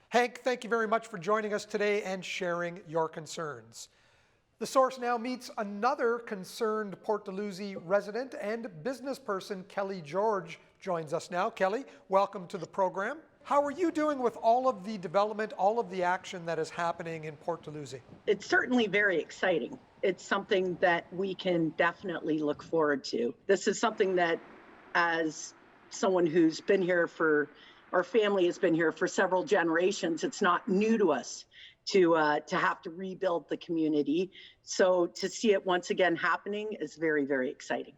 Hank, thank you very much for joining us today and sharing your concerns. The Source now meets another concerned Port Dalhousie resident and business person. Kelly George joins us now. Kelly, welcome to the program. How are you doing with all of the development, all of the action that is happening in Port Dalhousie? It's certainly very exciting. It's something that we can definitely look forward to. This is something that, as someone who's been here our family has been here for several generations, it's not new to us to have to rebuild the community. So to see it once again happening is very, very exciting.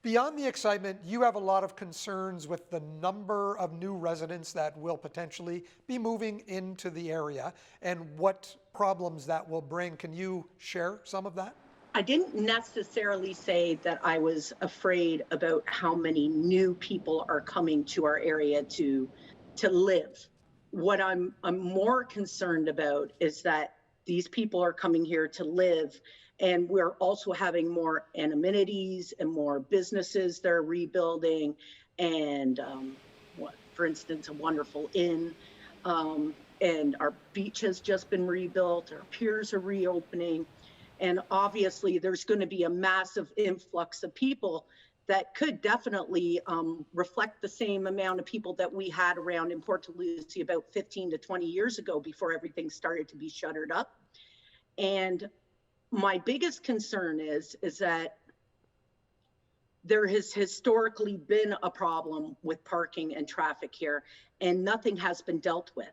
Beyond the excitement, you have a lot of concerns with the number of new residents that will potentially be moving into the area and what problems that will bring. Can you share some of that? I didn't necessarily say that I was afraid about how many new people are coming to our area to live. What I'm more concerned about is that these people are coming here to live, and we're also having more amenities and more businesses they're rebuilding, and for instance, a wonderful inn. And our beach has just been rebuilt, our piers are reopening. And obviously, there's going to be a massive influx of people that could definitely reflect the same amount of people that we had around in Port Dalhousie about 15 to 20 years ago before everything started to be shuttered up. And my biggest concern is that there has historically been a problem with parking and traffic here, and nothing has been dealt with.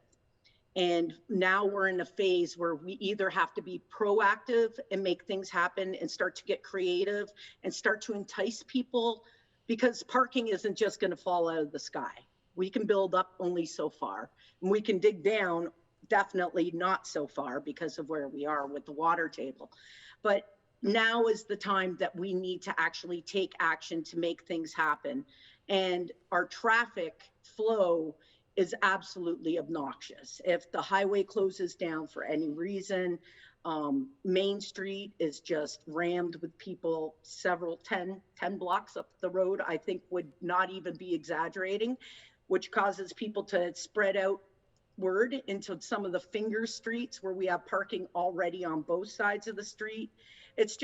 And now we're in a phase where we either have to be proactive and make things happen and start to get creative and start to entice people, because parking isn't just going to fall out of the sky. We can build up only so far, and we can dig down definitely not so far because of where we are with the water table. But now is the time that we need to actually take action to make things happen. And our traffic flow is absolutely obnoxious. If the highway closes down for any reason, Main Street is just rammed with people. Several 10 blocks up the road, I think, would not even be exaggerating, which causes people to spread out word into some of the finger streets where we have parking already on both sides of the street. It's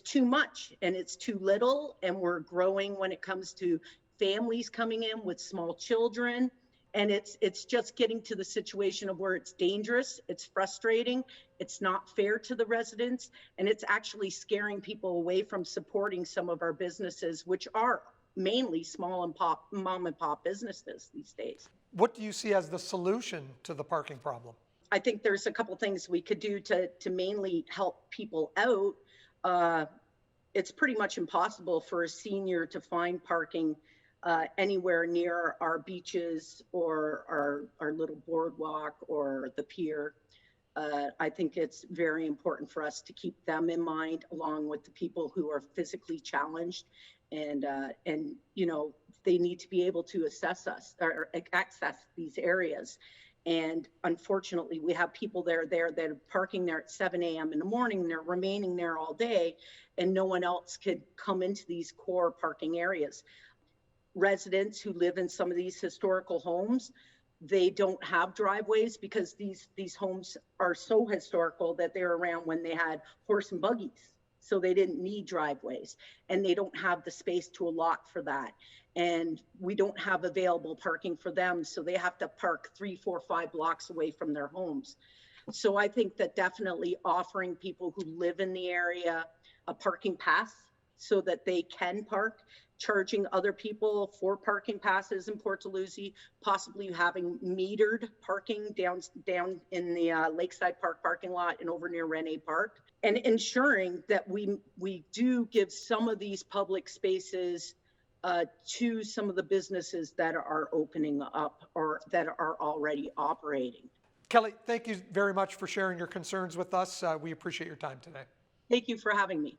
too much and it's too little, and we're growing when it comes to families coming in with small children. And it's just getting to the situation of where it's dangerous, it's frustrating, it's not fair to the residents, and it's actually scaring people away from supporting some of our businesses, which are mainly small and mom and pop businesses these days. What do you see as the solution to the parking problem? I think there's a couple things we could do to mainly help people out. It's pretty much impossible for a senior to find parking anywhere near our beaches or our little boardwalk or the pier. I think it's very important for us to keep them in mind, along with the people who are physically challenged, and they need to be able to assess us or access these areas. And unfortunately, we have people there that are parking there at 7 a.m. in the morning, and they're remaining there all day, and no one else could come into these core parking areas. Residents who live in some of these historical homes, they don't have driveways because these homes are so historical that they're around when they had horse and buggies. So they didn't need driveways, and they don't have the space to allot for that. And we don't have available parking for them. So they have to park 3, 4, 5 blocks away from their homes. So I think that definitely offering people who live in the area a parking pass so that they can park, charging other people for parking passes in Port Dalhousie, possibly having metered parking down in the Lakeside Park parking lot and over near Rene Park, and ensuring that we do give some of these public spaces to some of the businesses that are opening up or that are already operating. Kelly, thank you very much for sharing your concerns with us. We appreciate your time today. Thank you for having me.